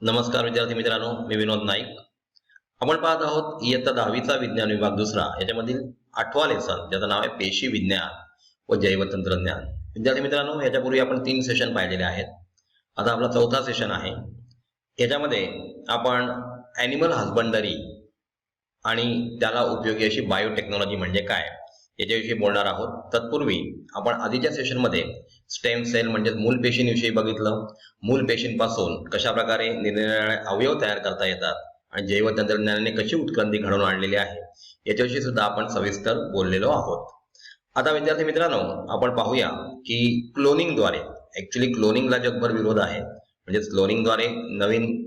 नमस्कार विद्यार्थी मित्रांनो, मी विनोद नाईक. आपण पाहत आहोत इयत्ता 10वीचा विज्ञान विभाग दुसरा याच्यामधील 8वा लेसन, ज्याचं नाव आहे पेशी विज्ञान व जैवतंत्रज्ञान. विद्यार्थी मित्रांनो, याच्यापूर्वी आपण 3 सेशन पाहिलेले आहेत. आता आपला 4था सेशन आहे. याच्यामध्ये आपण ॲनिमल हजबंडरी आणि त्याला उपयोगी अशी बायोटेक्नॉलॉजी म्हणजे काय याच्याविषयी बोलणार आहोत. तत्पूर्वी आपण आधीच्या सेशनमध्ये स्टेम सेल म्हणजे मूल पेशींविषयी बघितलं. मूल पेशींपासून कशा प्रकारे निरनिराळे अवयव तयार करता येतात आणि जैवतंत्रज्ञानाने कशी उत्क्रांती घडवून आणलेली आहे याच्याविषयी सुद्धा आपण सविस्तर बोललेलो आहोत. आता विद्यार्थी मित्रांनो, आपण पाहूया की क्लोनिंगद्वारे, ऍक्च्युली क्लोनिंगला जगभर विरोध आहे. म्हणजे क्लोनिंगद्वारे नवीन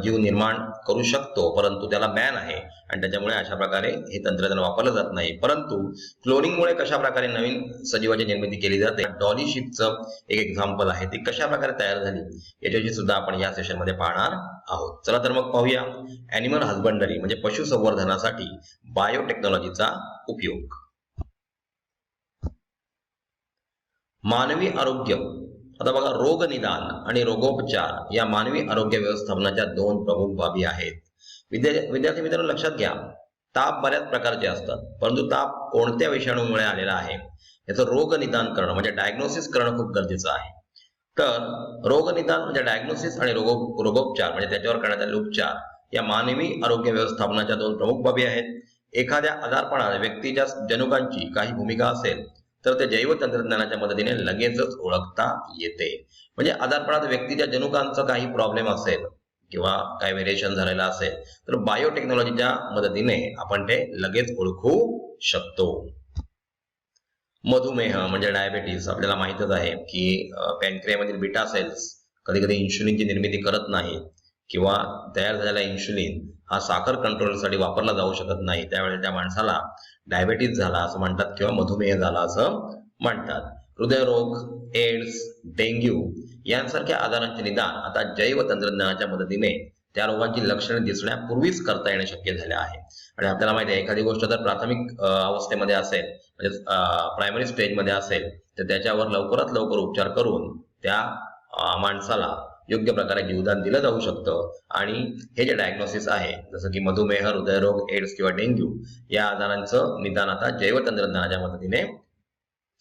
जीव निर्माण करू शकतो, परंतु त्याला बॅन आहे आणि त्याच्यामुळे अशा प्रकारे हे तंत्रज्ञान वापरलं जात नाही. परंतु क्लोनिंगमुळे कशा प्रकारे नवीन सजीवाची निर्मिती केली जाते, डॉली शिपचं एक एक्झाम्पल आहे, ती कशा प्रकारे तयार झाली याच्याविषयी सुद्धा आपण या सेशनमध्ये पाहणार आहोत. चला तर मग पाहूया ॲनिमल हजबंडरी म्हणजे पशुसंवर्धनासाठी बायोटेक्नॉलॉजीचा उपयोग. मानवी आरोग्य. आता बघा, रोग निदान आणि रोगोपचार या मानवी आरोग्य व्यवस्थापनाच्या 2 प्रमुख बाबी आहेत. विद्यार्थी मित्रांनो, लक्षात घ्या, ताप बऱ्याच प्रकारचे असतात, परंतु ताप कोणत्या विषाणूमुळे आलेला आहे याचं रोग निदान करणं म्हणजे डायग्नोसिस करणं खूप गरजेचं आहे. तर रोग निदान म्हणजे डायग्नोसिस आणि रोगोपचार म्हणजे त्याच्यावर करण्यात आलेले उपचार या मानवी आरोग्य व्यवस्थापनाच्या 2 प्रमुख बाबी आहेत. एखाद्या आजारपणात व्यक्तीच्या जनुकांची काही भूमिका असेल तर ते जैवतंत्रज्ञानाच्या मदतीने लगेचच ओळखता येते. म्हणजे आजारपणात व्यक्तीच्या जनुकांचा काही प्रॉब्लेम असेल किंवा काही व्हेरिएशन झालेला असेल तर बायोटेक्नॉलॉजीच्या मदतीने आपण ते लगेच ओळखू शकतो. मधुमेह म्हणजे डायबेटीस. आपल्याला माहितच आहे की पॅनक्रियामधील बीटा सेल्स कधी कधी इन्शुलिनची निर्मिती करत नाहीत किंवा तयार झालेला इन्शुलिन हा साखर कंट्रोलसाठी वापरला जाऊ शकत नाही. त्यावेळेस त्या माणसाला डायबेटीस झाला असं म्हणतात किंवा मधुमेह झाला असं म्हणतात. हृदयरोग, एड्स, डेंग्यू यांसारख्या आजारांचे निदान आता जैव तंत्रज्ञानाच्या मदतीने त्या रोगांची लक्षणे दिसण्यापूर्वीच करता येणे शक्य झाले आहे. आणि आपल्याला माहिती आहे, एखादी गोष्ट जर प्राथमिक अवस्थेमध्ये असेल म्हणजे प्रायमरी स्टेजमध्ये असेल तर त्याच्यावर लवकरात लवकर उपचार करून त्या माणसाला योग्य प्रकारे जीवदान दिलं जाऊ शकतं. आणि हे जे डायग्नोसिस आहे, जसं की मधुमेह, हृदयरोग, एड्स किंवा डेंग्यू या आजारांचं निदान आता जैवतंत्रज्ञानाच्या मदतीने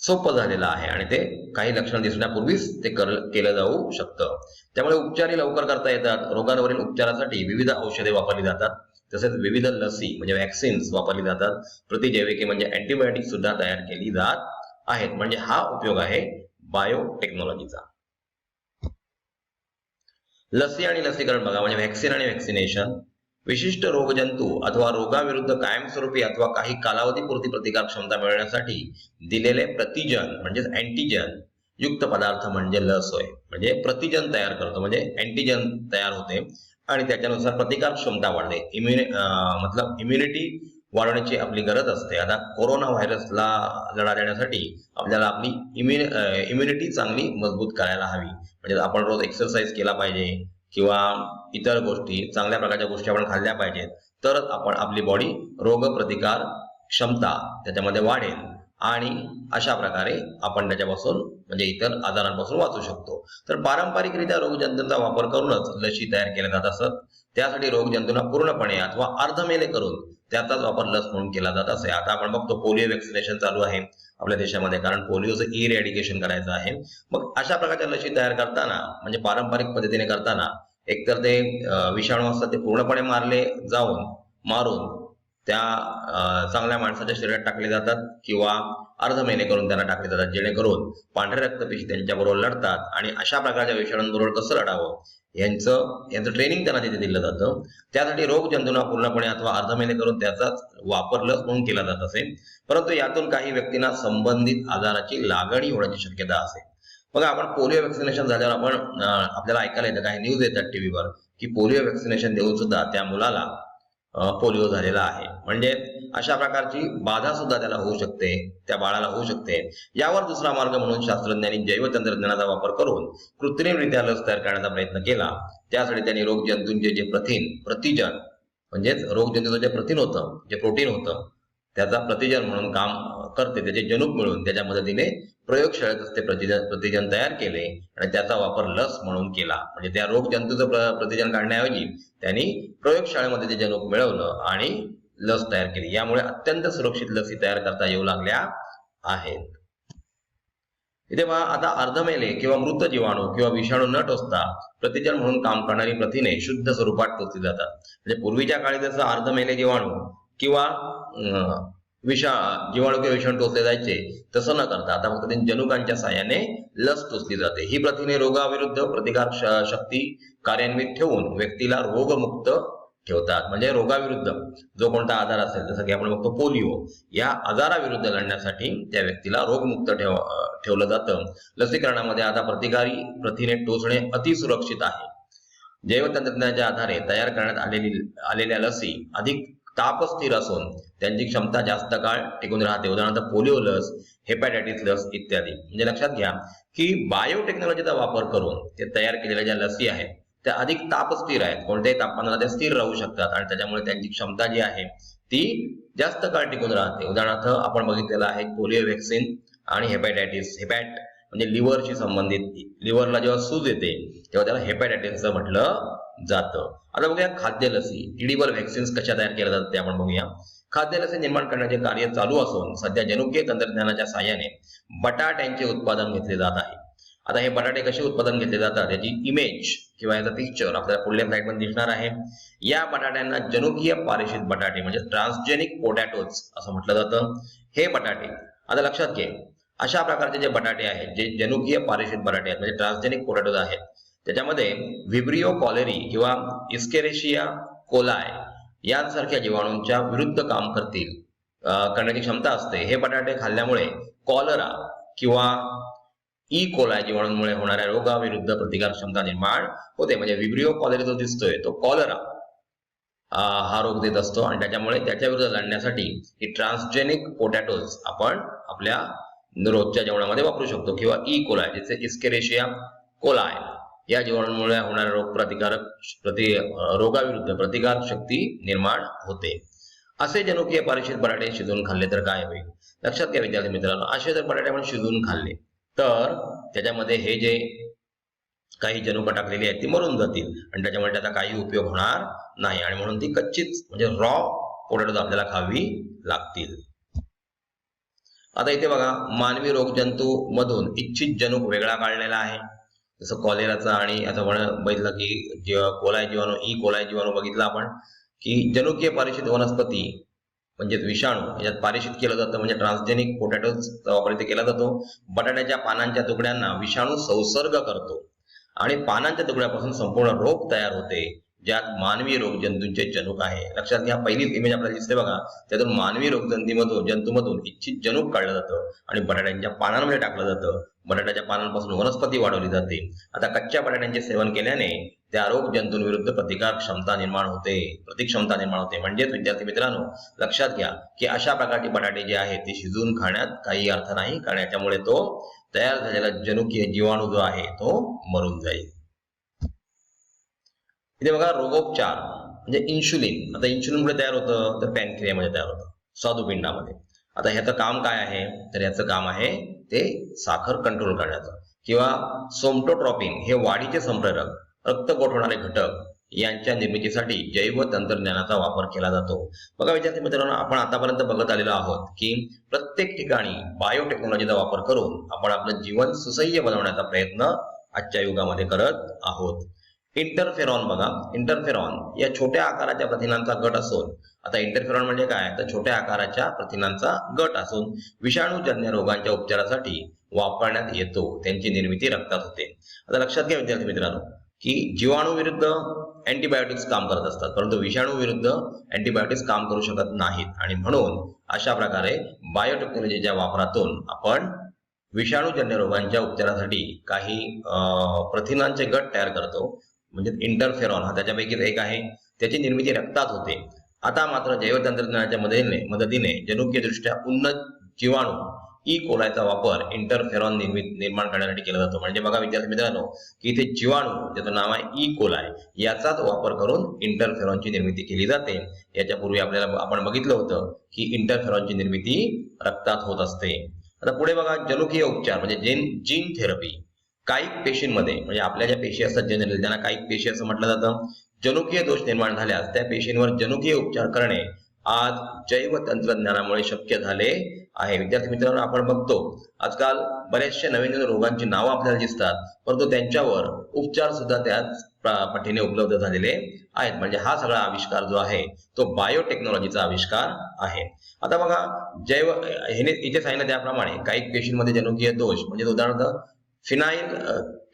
सोपं झालेलं आहे आणि ते काही लक्षण दिसण्यापूर्वीच ते केलं जाऊ शकतं. त्यामुळे उपचारही लवकर करता येतात. रोगांवरील उपचारासाठी विविध औषधे वापरली जातात, तसेच विविध लसी म्हणजे वॅक्सिन्स वापरली जातात. प्रतिजैविके म्हणजे अँटीबायोटिक सुद्धा तयार केली जात आहेत. म्हणजे हा उपयोग आहे बायोटेक्नॉलॉजीचा. लसी आणि लसीकरण बघा, म्हणजे व्हॅक्सिन आणि व्हॅक्सिनेशन. विशिष्ट रोगजंतू अथवा रोगाविरुद्ध कायमस्वरूपी अथवा काही कालावधीपुरती प्रतिकार क्षमता मिळवण्यासाठी दिलेले प्रतिजन म्हणजे अँटीजन युक्त पदार्थ म्हणजे लस होय. म्हणजे प्रतिजन तयार करतो म्हणजे अँटीजन तयार होते आणि त्याच्यानुसार प्रतिकार क्षमता वाढते. इम्युनिटी वाढवण्याची आपली गरज असते. आता कोरोना व्हायरसला लढा देण्यासाठी आपल्याला आपली इम्युनिटी चांगली मजबूत करायला हवी. म्हणजे आपण रोज एक्सरसाइज केला पाहिजे किंवा इतर गोष्टी, चांगल्या प्रकारच्या गोष्टी आपण खाल्ल्या पाहिजेत, तरच आपण आपली बॉडी रोग प्रतिकार क्षमता त्याच्यामध्ये वाढेल आणि अशा प्रकारे आपण त्याच्यापासून म्हणजे इतर आजारांपासून वाचू शकतो. तर पारंपरिकरित्या रोगजंतूंचा वापर करूनच लशी तयार केल्या जात असत. त्यासाठी रोगजंतूंना पूर्णपणे अथवा अर्धमेले करून त्याचाच वापर लस म्हणून केला जात असे. आता आपण बघतो पोलिओ वॅक्सिनेशन चालू आहे आपल्या देशामध्ये, कारण पोलिओचं इरेडिकेशन करायचं आहे. मग अशा प्रकारच्या लशी तयार करताना म्हणजे पारंपरिक पद्धतीने करताना एकतर ते विषाणू असतात ते पूर्णपणे मारून त्या चांगल्या माणसाच्या शरीरात टाकले जातात किंवा अर्धमेले करून त्यांना टाकले जातात, जेणेकरून पांढऱ्या रक्तपेशी त्यांच्याबरोबर लढतात आणि अशा प्रकारच्या विषाणूंबरोबर कसं लढावं यांचं ट्रेनिंग त्यांना तिथे दिलं जातं. त्यासाठी रोगजंतूंना पूर्णपणे अथवा अर्धमेले करून त्याचाच वापर लस म्हणून केला जात असे. परंतु यातून काही व्यक्तींना संबंधित आजाराची लागणी होण्याची शक्यता असेल. बघा, आपण पोलिओ वॅक्सिनेशन झाल्यावर आपण आपल्याला ऐकायला येतं, काही न्यूज येतात टीव्हीवर की पोलिओ वॅक्सिनेशन देऊन सुद्धा त्या मुलाला पोलिओ झालेला आहे. म्हणजे अशा प्रकारची बाधा सुद्धा त्याला होऊ शकते, त्या बाळाला होऊ शकते. यावर दुसरा मार्ग म्हणून शास्त्रज्ञांनी जैवतंत्रज्ञानाचा वापर करून कृत्रिमरित्या लस तयार करण्याचा प्रयत्न केला. त्यासाठी त्यांनी रोगजंतूंचे जे प्रतिजन म्हणजेच रोगजंतूचं जे प्रथिन होतं, जे प्रोटीन होतं, त्याचा प्रतिजन म्हणून काम करते त्याचे जनुक मिळून त्याच्या मदतीने प्रयोगशाळेतच ते प्रतिजन तयार केले आणि त्याचा वापर लस म्हणून केला. म्हणजे त्या रोग जंतूचं प्रतिजन काढण्याऐवजी त्यांनी प्रयोगशाळेमध्ये ते जनुक मिळवलं आणि लस तयार केली. यामुळे अत्यंत सुरक्षित लसी तयार करता येऊ लागल्या आहेत. इथे पहा, आता अर्धमेले किंवा मृत जीवाणू किंवा विषाणू न टोचता प्रतिजन म्हणून काम करणारी प्रथिने शुद्ध स्वरूपात टोचली जातात. म्हणजे पूर्वीच्या काळी जसं अर्धमेले जीवाणू किंवा जीवाणू किंवा विषाणू टोचले जायचे, तसं न करता आता फक्त जनुकांच्या साहाय्याने लस टोचली जाते. ही प्रथिने रोगाविरुद्ध प्रतिकार शक्ती कार्यान्वित ठेवून व्यक्तीला रोगमुक्त ठेवतात. म्हणजे रोगाविरुद्ध जो कोणता आजार असेल, जसं की आपण बघतो पोलिओ, या आजाराविरुद्ध लढण्यासाठी त्या व्यक्तीला रोगमुक्त ठेवलं जातं. लसीकरणामध्ये आता प्रतिकारी प्रथिने टोचणे अतिसुरक्षित आहे. जैवतंत्रज्ञानाच्या आधारे तयार करण्यात आलेल्या लसी अधिक तापस्थिर असून त्यांची क्षमता जास्त काळ टिकून राहते. उदाहरणार्थ पोलिओ लस, हेपॅटायटिस लस इत्यादी. म्हणजे लक्षात घ्या की बायोटेक्नॉलॉजीचा वापर करून ते तयार केलेल्या ज्या लसी आहेत त्या अधिक तापस्थिर आहेत. कोणत्याही तापमानाला त्या स्थिर राहू शकतात आणि त्याच्यामुळे त्यांची क्षमता जी आहे ती जास्त काळ टिकून राहते. उदाहरणार्थ आपण बघितलेलं आहे पोलिओ व्हॅक्सिन आणि हेपॅटायटिस. म्हणजे लिव्हरशी संबंधित, लिव्हरला जेव्हा सूज येते तेव्हा त्याला हेपॅटायटिसचं म्हटलं जातं. आता बघूया खाद्य लसी, इडिबल व्हॅक्सिन्स कशा तयार केल्या जातात ते आपण बघूया. खाद्य लसी निर्माण करण्याचे कार्य चालू असून सध्या जनुकीय तंत्रज्ञानाच्या साहाय्याने बटाट्यांचे उत्पादन घेतले जात आहे. आता हे बटाटे कसे उत्पादन घेतले जातात याची इमेज किंवा याचा पिक्चर आपल्याला पुढल्या स्लाइडमध्ये दिसणार आहे. या बटाट्यांना जनुकीय पारेषित बटाटे म्हणजे ट्रान्सजेनिक पोटॅटोज असं म्हटलं जातं. हे बटाटे आता लक्षात घे, अशा प्रकारचे जे बटाटे आहेत, जे जनुकीय पारेषित बटाटे आहेत म्हणजे ट्रान्सजेनिक पोटॅटोज आहेत, त्याच्यामध्ये व्हिब्रिओ कॉलेरी किंवा इस्केरेशिया कोलाय यांसारख्या जीवाणूंच्या विरुद्ध काम करण्याची क्षमता असते. हे बटाटे खाल्ल्यामुळे कॉलरा किंवा ई कोलाय जीवाणूंमुळे होणाऱ्या रोगाविरुद्ध प्रतिकार क्षमता निर्माण होते. म्हणजे व्हिब्रिओ कॉलेरी जो दिसतोय तो कॉलरा हा रोग देत असतो आणि त्याच्यामुळे त्याच्या विरुद्ध लढण्यासाठी ही ट्रान्सजेनिक पोटॅटोज आपण आपल्या रोजच्या जेवणामध्ये वापरू शकतो. किंवा ई कोलाय जिथे इस्केरेशिया कोलाय या जीवाणूंमुळे होणाऱ्या रोगाविरुद्ध प्रतिकार शक्ती निर्माण होते. असे जनुकीय पारेषित बटाटे शिजवून खाल्ले तर काय होईल? लक्षात घ्या विद्यार्थी मित्रांनो, असे जर बटाटे आपण शिजवून खाल्ले तर त्याच्यामध्ये हे जे काही जनुकं टाकलेली आहेत ती मरून जातील आणि त्याच्यामुळे त्याचा काही उपयोग होणार नाही आणि म्हणून ती कच्चीच म्हणजे रॉ पोटॅटोज आपल्याला खावी लागतील. आता इथे बघा, मानवी रोगजंतू मधून इच्छित जनुक वेगळा काढलेला आहे. जसं कॉलेराचा आणि आता बघितलं की कोलाय जीवाणू, ई कोलाय जीवाणू बघितला आपण की जनुकीय पारेषित वनस्पती म्हणजे विषाणू याच्यात पारेषित केलं जातं. म्हणजे ट्रान्सजेनिक पोटॅटोजचा वापर इथे केला जातो. बटाट्याच्या पानांच्या तुकड्यांना विषाणू संसर्ग करतो आणि पानांच्या तुकड्यापासून संपूर्ण रोग तयार होते, ज्यात मानवी रोगजंतूंचे जनुक आहे. लक्षात घ्या, पहिलीच इमेज आपल्याला दिसते बघा, त्यातून मानवी जंतूमधून इच्छित जनुक काढलं जातं आणि बटाट्यांच्या पानांमध्ये टाकलं जातं. बटाट्याच्या पानांपासून वनस्पती वाढवली जाते. आता कच्च्या बटाट्यांचे सेवन केल्याने त्या रोग जंतूंविरुद्ध प्रतिक्षमता निर्माण होते. म्हणजेच विद्यार्थी मित्रांनो, लक्षात घ्या की अशा प्रकारचे बटाटे जे आहेत ते शिजवून खाण्यात काही अर्थ नाही, कारण याच्यामुळे तो तयार झालेला जनुकीय जीवाणू जो आहे तो मरून जाईल. इथे बघा, रोगोपचार म्हणजे इन्शुलिन. आता इन्शुलिन कुठे तयार होतं तर पॅनक्रियामध्ये तयार होतं, स्वादुपिंडामध्ये. आता ह्याचं काम काय आहे तर याचं काम आहे ते साखर कंट्रोल करण्याचं. किंवा सोमटोट्रॉपिन हे वाढीचे संप्रेरक, रक्त गोठवणारे घटक यांच्या निर्मितीसाठी जैव तंत्रज्ञानाचा वापर केला जातो. बघा विद्यार्थी मित्रांनो, आपण आतापर्यंत बघत आलेलो आहोत की प्रत्येक ठिकाणी बायोटेक्नॉलॉजीचा वापर करून आपण आपलं जीवन सुसह्य बनवण्याचा प्रयत्न आजच्या युगामध्ये करत आहोत. इंटरफेरॉन बघा, इंटरफेरॉन या छोट्या आकाराच्या प्रथिनांचा गट असून, आता इंटरफेरॉन म्हणजे काय तर छोट्या आकाराच्या प्रथिनांचा गट असून विषाणूजन्य रोगांच्या उपचारासाठी वापरण्यात येतो. त्यांची निर्मिती रक्तात होते. आता लक्षात घ्या विद्यार्थी मित्रांनो की जीवाणू विरुद्ध अँटीबायोटिक्स काम करत असतात, परंतु विषाणू विरुद्ध अँटीबायोटिक्स काम करू शकत नाहीत आणि म्हणून अशा प्रकारे बायोटेक्नॉलॉजीच्या वापरातून आपण विषाणूजन्य रोगांच्या उपचारासाठी काही प्रथिनांचे गट तयार करतो. म्हणजे इंटरफेरॉन हा त्याच्यापैकीच एक आहे. त्याची निर्मिती रक्तात होते. आता मात्र जैवतंत्रज्ञानाच्या मदतीने जनुकीयदृष्ट्या उन्नत जीवाणू ई कोलायचा वापर इंटरफेरॉन निर्माण करण्यासाठी केला जातो. म्हणजे बघा विद्यार्थी मित्रांनो की इथे जीवाणू ज्याचं नाव आहे ई कोलाय याचाच वापर करून इंटरफेरॉनची निर्मिती केली जाते. याच्या पूर्वी आपण बघितलं होतं की इंटरफेरॉनची निर्मिती रक्तात होत असते. आता पुढे बघा, जनुकीय उपचार म्हणजे जीन थेरपी. कायिक पेशींमध्ये म्हणजे आपल्या ज्या पेशी असतात जनरली त्यांना कायिक पेशी असं म्हटलं जातं. जनुकीय दोष निर्माण झाल्यास त्या पेशींवर जनुकीय उपचार करणे आज जैव तंत्रज्ञानामुळे शक्य झाले आहे. विद्यार्थी मित्रांनो, आपण बघतो आजकाल बरेचशे नवीन नवीन रोगांची नावं आपल्याला दिसतात, परंतु त्यांच्यावर उपचार सुद्धा त्याच पटीने उपलब्ध झालेले आहेत. म्हणजे हा सगळा आविष्कार जो आहे तो बायोटेक्नॉलॉजीचा आविष्कार आहे. आता बघा, इथे सांगितलं त्याप्रमाणे कायिक पेशींमध्ये जनुकीय दोष म्हणजे उदाहरणार्थ फिनाइल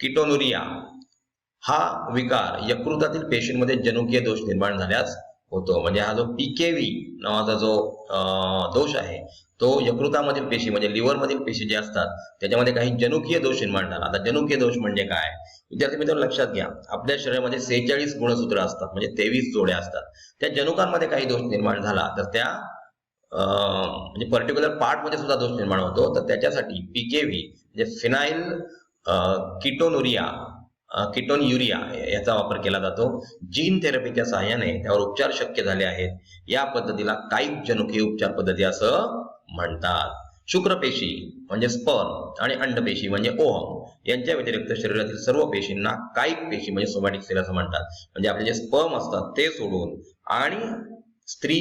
किटोनुरिया हा विकार यकृतातील पेशींमध्ये जनुकीय दोष निर्माण झाल्यास होतो. म्हणजे हा जो पीकेव्ही नावाचा जो दोष आहे तो यकृतामधील पेशी म्हणजे लिव्हर मधील पेशी जे असतात त्याच्यामध्ये काही जनुकीय दोष निर्माण झाला. आता जनुकीय दोष म्हणजे काय, विद्यार्थी मित्रांनो लक्षात घ्या, आपल्या शरीरामध्ये 46 गुणसूत्र असतात म्हणजे 23 जोड्या असतात. त्या जनुकांमध्ये काही दोष निर्माण झाला तर त्या म्हणजे पर्टिक्युलर पार्ट मध्ये सुद्धा दोष निर्माण होतो. तर त्याच्यासाठी पीकेव्ही म्हणजे फिनाइल किटोन्युरिया याचा वापर केला जातो. जीन थेरपीच्या सहाय्याने त्यावर उपचार शक्य झाले आहेत. या पद्धतीला कायिक जनुकीय उपचार पद्धती असं म्हणतात. शुक्रपेशी म्हणजे स्पर्म आणि अंडपेशी म्हणजे ओव्हम यांच्या व्यतिरिक्त शरीरातील सर्व पेशींना कायिक पेशी म्हणजे सोमॅटिक सेल असं म्हणतात. म्हणजे आपले जे स्पर्म असतात ते सोडून आणि स्त्री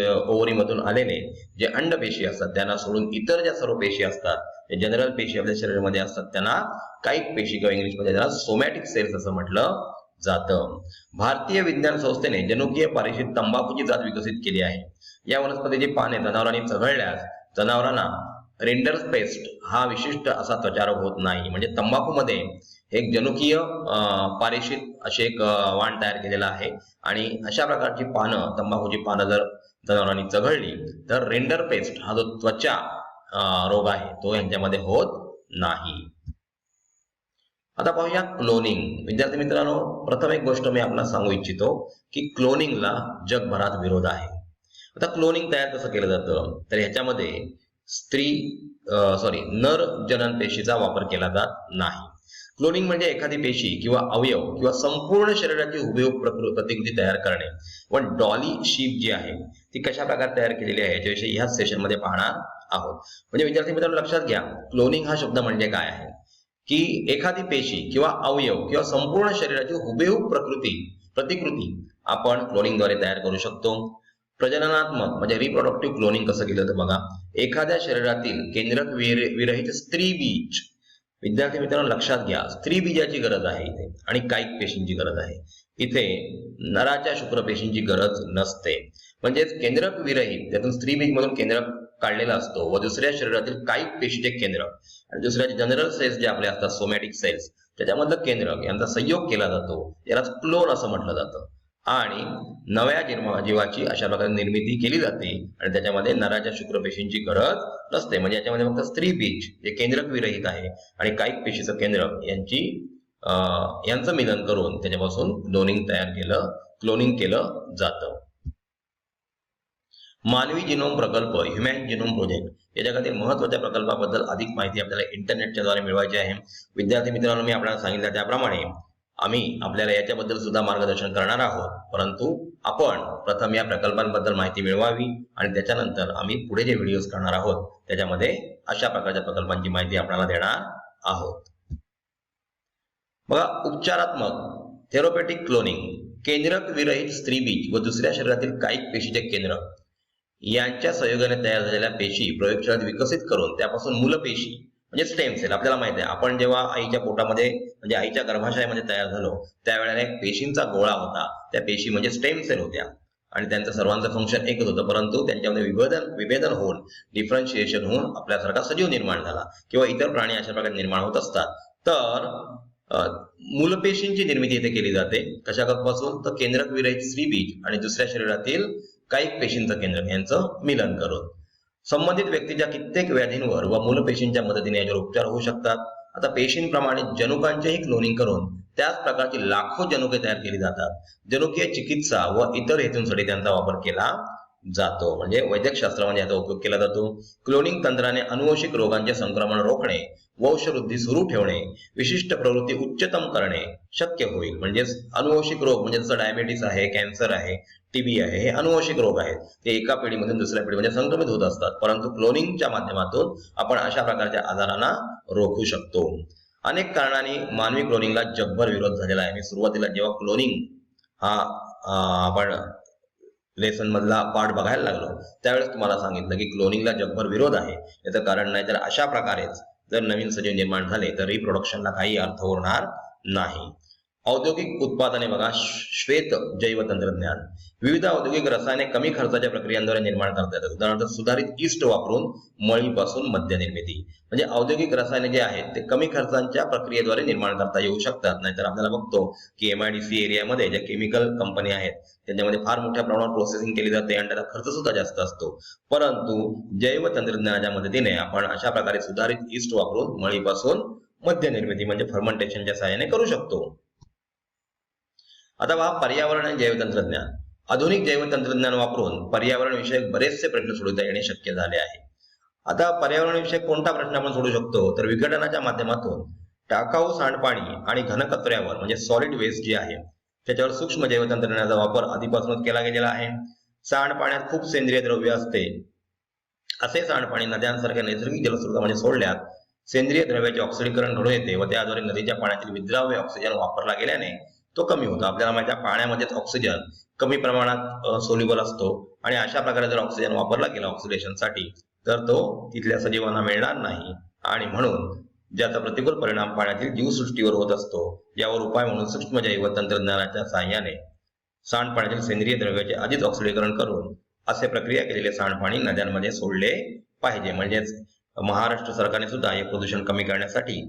ओव्हरीमधून आलेले जे अंडपेशी असतात त्यांना सोडून इतर ज्या सर्व पेशी असतात, जनरल पेशी आपल्या शरीरामध्ये असतात, त्यांना कायिक पेशी किंवा इंग्लिशमध्ये त्याला सोमॅटिक सेल्स असं म्हटलं जातं. भारतीय विज्ञान संस्थेने जनुकीय पारेषित तंबाखूची जात विकसित केली आहे. या वनस्पतीची पाने जनावरांनी चघळल्यास जनावरांना रिंडर्स पेस्ट हा विशिष्ट असा त्वचारोग होत नाही. म्हणजे तंबाखूमध्ये एक जनुकीय पारेषित असे एक वाण तयार केलेला आहे आणि अशा प्रकारची पानं, तंबाखूची पानं जर जनावरांनी चघळली तर रिंडर पेस्ट हा जो त्वचा रोग आहे तो यांच्यामध्ये होत नाही. आता पाहूया क्लोनिंग. विद्यार्थी मित्रांनो, प्रथम एक गोष्ट मी आपल्याला सांगू इच्छितो की क्लोनिंगला जगभरात विरोध आहे. आता क्लोनिंग तयार कसं केलं जातं तर ह्याच्यामध्ये नर जनन पेशीचा वापर केला जात नाही. क्लोनिंग म्हणजे एखादी पेशी किंवा अवयव किंवा संपूर्ण शरीराची हुबेहूब प्रतिकृती तयार करणे. पण डॉली शीप जी आहे ती कशा प्रकारे तयार केलेली आहे याच्याविषयी ह्याच सेशन मध्ये पाहणार आहोत. म्हणजे विद्यार्थी मित्रांनो लक्षात घ्या, क्लोनिंग हा शब्द म्हणजे काय आहे की एखादी पेशी किंवा अवयव किंवा संपूर्ण शरीराची हुबेहूब प्रतिकृती आपण क्लोनिंगद्वारे तयार करू शकतो. प्रजननात्मक म्हणजे रिप्रोडक्टिव्ह क्लोनिंग कसं केलं तर बघा, एखाद्या शरीरातील केंद्रक विरहित स्त्री बीज, विद्यार्थी मित्रांनो लक्षात घ्या, स्त्री बीजाची गरज आहे इथे आणि कायिक पेशींची गरज आहे. इथे नराच्या शुक्रपेशींची गरज नसते. म्हणजेच केंद्रक विरहित त्यातून स्त्री बीज मधून केंद्रक काढलेला असतो व दुसऱ्या शरीरातील कायिक पेशीचे केंद्रक आणि दुसऱ्या जनरल सेल्स जे आपले असतात सोमॅटिक सेल्स त्याच्यामधलं केंद्रक यांचा संयोग केला जातो. यालाच क्लोन असं म्हटलं जातं. आणि नव्या जीवाची अशा प्रकारे निर्मिती केली जाते आणि त्याच्यामध्ये नराच्या शुक्रपेशींची गरज नसते. म्हणजे याच्यामध्ये फक्त स्त्री बीज जे केंद्रक विरहित आहे आणि कायिक पेशीचं केंद्रक यांचं मिलन करून त्याच्यापासून क्लोनिंग केलं जातं. मानवी जिनोम प्रकल्प ह्युमॅन जिनोम प्रोजेक्ट या जगातील महत्त्वाच्या प्रकल्पाबद्दल अधिक माहिती आपल्याला इंटरनेटच्या द्वारे मिळवायची आहे. विद्यार्थी मित्रांनो, मी आपल्याला सांगितलं त्याप्रमाणे आम्ही आपल्याला याच्याबद्दल सुद्धा मार्गदर्शन करणार आहोत, परंतु आपण प्रथम या प्रकल्पांबद्दल माहिती मिळवावी आणि त्याच्यानंतर आम्ही पुढे जे व्हिडिओज करणार आहोत त्याच्यामध्ये अशा प्रकारच्या प्रकल्पांची माहिती आपल्याला देणार आहोत. बघा, उपचारात्मक थेरोपेटिक क्लोनिंग, केंद्रक विरहित स्त्रीबीज व दुसऱ्या शरीरातील कायिक पेशीचे केंद्रक यांच्या संयोगाने तयार झालेल्या पेशी प्रयोगशाळेत विकसित करून त्यापासून मूलपेशी म्हणजे स्टेम सेल, आपल्याला माहिती आहे आपण जेव्हा आईच्या पोटामध्ये म्हणजे आईच्या गर्भाशयामध्ये तयार झालो त्यावेळेला एक पेशींचा गोळा होता. त्या पेशी म्हणजे स्टेम सेल होत्या आणि त्यांचं सर्वांचं फंक्शन एकच होतं, परंतु त्यांच्यामध्ये विभेदन होऊन डिफरन्शिएशन होऊन आपल्यासारखा सजीव निर्माण झाला किंवा इतर प्राणी अशा प्रकारे निर्माण होत असतात. तर मूलपेशींची निर्मिती इथे केली जाते. कशापासून तर केंद्रक विरहित स्त्रीबीज आणि दुसऱ्या शरीरातील कायिक पेशींचं केंद्रक यांचं मिलन करून. संबंधित व्यक्तीच्या कित्येक व्याधींवर व मूलपेशींच्या मदतीने याच्यावर उपचार होऊ शकतात. आता पेशींप्रमाणे जनुकांचेही क्लोनिंग करून त्याच प्रकारची लाखो जनुके तयार केली जातात. जनुकीय चिकित्सा व इतर हेतूंसाठी त्यांचा वापर केला जातो. म्हणजे वैद्यकशास्त्रामध्ये याचा उपयोग केला जातो. क्लोनिंग तंत्राने अनुवंशिक रोगांचे संक्रमण रोखणे, वंशवृद्धी सुरू ठेवणे, विशिष्ट प्रवृत्ती उच्चतम करणे शक्य होईल. म्हणजे अनुवंशिक रोग म्हणजे जसं डायबिटीस आहे, कॅन्सर आहे, टीबी आहे, हे अनुवंशिक रोग आहेत. ते एका पिढीमधून दुसऱ्या पिढीमध्ये संक्रमित होत असतात, परंतु क्लोनिंगच्या माध्यमातून आपण अशा प्रकारच्या आजारांना रोखू शकतो. अनेक कारणांनी मानवी क्लोनिंगला जगभर विरोध झालेला आहे. मी सुरुवातीला जेव्हा क्लोनिंग हा आपण लेसन मधला पार्ट बघायला लागलो त्यावेळेस तुम्हाला सांगितलं की क्लोनिंगला जगभर विरोध आहे. याचं कारण नाही तर अशा प्रकारेच जर नवीन सजीव निर्माण झाले तर रिप्रोडक्शनला काही अर्थ उरणार नाही. औद्योगिक उत्पादने बघा, श्वेत जैव तंत्रज्ञान. विविध औद्योगिक रसायने कमी खर्चाच्या प्रक्रियांद्वारे निर्माण करता येतात. उदाहरणार्थ सुधारित ईस्ट वापरून मळीपासून मद्य निर्मिती. म्हणजे औद्योगिक रसायने जे आहेत ते कमी खर्चाच्या प्रक्रियेद्वारे निर्माण करता येऊ शकतात. नाहीतर आपल्याला बघतो की MIDC एरियामध्ये ज्या केमिकल कंपनी आहेत त्यांच्यामध्ये फार मोठ्या प्रमाणावर प्रोसेसिंग केली जाते आणि त्याचा खर्च सुद्धा जास्त असतो. परंतु जैव तंत्रज्ञानाच्या मदतीने आपण अशा प्रकारे सुधारित ईस्ट वापरून मळीपासून मद्य निर्मिती म्हणजे फर्मेंटेशनच्या सहाय्याने करू शकतो. आता पहा, पर्यावरण आणि जैवतंत्रज्ञान. आधुनिक जैवतंत्रज्ञान वापरून पर्यावरण विषयक बरेचसे प्रश्न सोडवता येणे शक्य झाले आहे. आता पर्यावरण विषयक कोणता प्रश्न आपण सोडू शकतो तर विघटनाच्या माध्यमातून टाकाऊ सांडपाणी आणि घनकचऱ्यावर म्हणजे सॉलिड वेस्ट जे आहे त्याच्यावर सूक्ष्म जैवतंत्रज्ञानाचा वापर आधीपासूनच केला गेलेला आहे. सांडपाण्यात खूप सेंद्रिय द्रव्य असते. असे सांडपाणी नद्यांसारख्या नैसर्गिक जलस्रोतामध्ये सोडल्यात सेंद्रिय द्रव्याचे ऑक्सिडीकरण घडून येते व त्याद्वारे नदीच्या पाण्यातील विद्राव्य ऑक्सिजन वापरला गेल्याने तो कमी होतो. आपल्याला माहिती आहे पाण्यामध्येच ऑक्सिजन कमी प्रमाणात सोल्युबल असतो आणि अशा प्रकारे जर ऑक्सिजन वापरला गेला ऑक्सिडेशनसाठी तर तो तिथल्या सजीवांना मिळणार नाही आणि म्हणून ज्याचा प्रतिकूल परिणाम पाण्यातील जीवसृष्टीवर होत असतो. यावर उपाय म्हणून सूक्ष्म जैव तंत्रज्ञानाच्या साहाय्याने सांडपाण्यातील सेंद्रिय द्रव्याचे आधीच ऑक्सिडीकरण करून असे प्रक्रिया केलेले सांडपाणी नद्यांमध्ये सोडले पाहिजे. म्हणजेच महाराष्ट्र सरकारने सुद्धा हे प्रदूषण कमी करण्यासाठी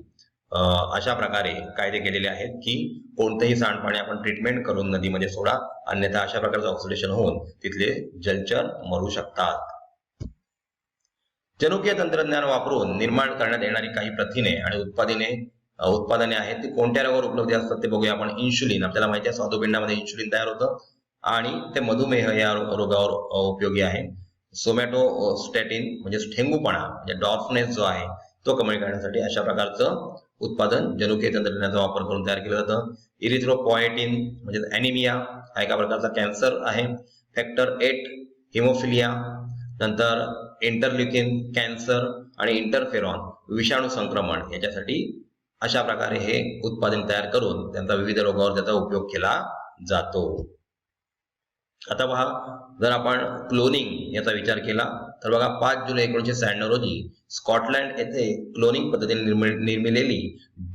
अशा प्रकारे कायदे केलेले आहेत की कोणतेही सांडपाणी आपण ट्रीटमेंट करून नदीमध्ये सोडा, अन्यथा अशा प्रकारचं ऑक्सिडेशन होऊन तिथले जलचर मरू शकतात. जनुकीय तंत्रज्ञान वापरून निर्माण करण्यात येणारी काही प्रथिने आणि उत्पादने आहेत ती कोणत्या रोगावर उपलब्ध असतात ते बघूया आपण. इन्शुलिन, आपल्याला माहिती आहे स्वादुपिंडामध्ये इन्शुलिन तयार होतं आणि ते मधुमेह या रोगावर उपयोगी आहे. सोमॅटोस्टॅटिन म्हणजे ठेंगूपणा म्हणजे डॉर्फनेस जो आहे तो कमी करण्यासाठी अशा प्रकारचं उत्पादन जनुकीय तंत्रज्ञानाचा वापर करून तयार केलं जातं. इरिथ्रोपॉयटिन म्हणजे ॲनिमिया हा एका प्रकारचा कॅन्सर आहे. फॅक्टर 8 हिमोफिलिया, नंतर इंटरल्युकिन कॅन्सर आणि इंटरफेरॉन विषाणू संक्रमण याच्यासाठी अशा प्रकारे हे उत्पादन तयार करून त्यांचा विविध रोगावर त्याचा उपयोग केला जातो. आता पहा, जर आपण क्लोनिंग याचा विचार केला तर बघा 5 जुलै 1996 रोजी स्कॉटलँड येथे क्लोनिंग पद्धतीने निर्मिलेली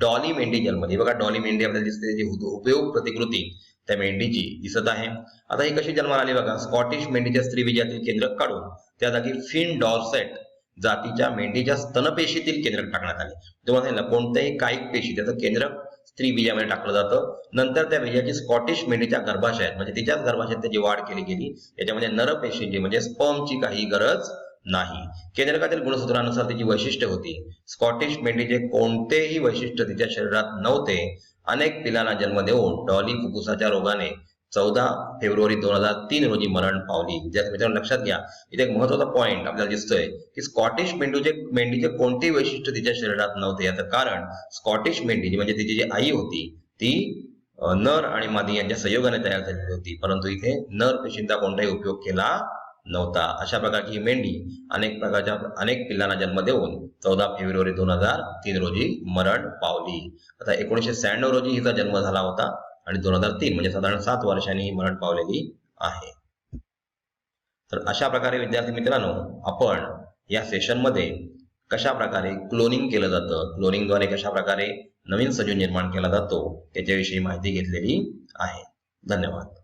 डॉली मेंढी जन्मली. बघा डॉली मेंढी आपल्याला दिसते, जी उपयोग प्रतिकृती त्या मेंढीची दिसत आहे. आता ही कशी जन्माला आली बघा, स्कॉटिश मेंढीच्या स्त्रीबीजातील केंद्रक काढून त्या जागी फिन डॉर्सेट जातीच्या मेंढीच्या स्तनपेशीतील केंद्रक टाकण्यात आले. तुम्हाला सांगितलं कोणत्याही कायिक पेशी त्याचं केंद्रक स्त्री बीजामध्ये टाकलं जातं. नंतर त्या बीजाची स्कॉटिश मेंढीच्या गर्भाशयात म्हणजे तिच्याच गर्भाशयात त्याची वाढ केली गेली. याच्यामध्ये नरपेशींची म्हणजे स्पर्मची काही गरज नाही. केंद्रकातील गुणसूत्रानुसार तिची वैशिष्ट्य होती. स्कॉटिश मेंढीचे कोणतेही वैशिष्ट्य तिच्या शरीरात नव्हते. अनेक पिलांना जन्म देऊन डॉली फुफ्फुसाच्या रोगाने 14 फेब्रुवारी 2003 रोजी मरण पावली. विद्यार्थी मित्रांनो लक्षात घ्या, इथे एक महत्वाचा पॉइंट आपल्याला दिसतोय की स्कॉटिश मेंढीचे कोणतेही वैशिष्ट्य तिच्या शरीरात नव्हते. याचं कारण स्कॉटिश मेंढी म्हणजे तिची जी आई होती ती नर आणि मादी यांच्या संयोगाने तयार झालेली होती, परंतु इथे नर पेशींचा कोणताही उपयोग केला नव्हता. अशा प्रकारची ही मेंढी अनेक पिल्लांना जन्म देऊन 14 फेब्रुवारी 2003 रोजी मरण पावली. आता 1996 रोजी हिचा जन्म झाला होता आणि 2003 म्हणजे साधारण 7 वर्षांनी ही मरण पावलेली आहे. तर अशा प्रकारे विद्यार्थी मित्रांनो आपण या सेशनमध्ये कशा प्रकारे क्लोनिंग केलं जातं, क्लोनिंगद्वारे कशा प्रकारे नवीन सजीव निर्माण केला जातो याच्याविषयी माहिती घेतलेली आहे. धन्यवाद.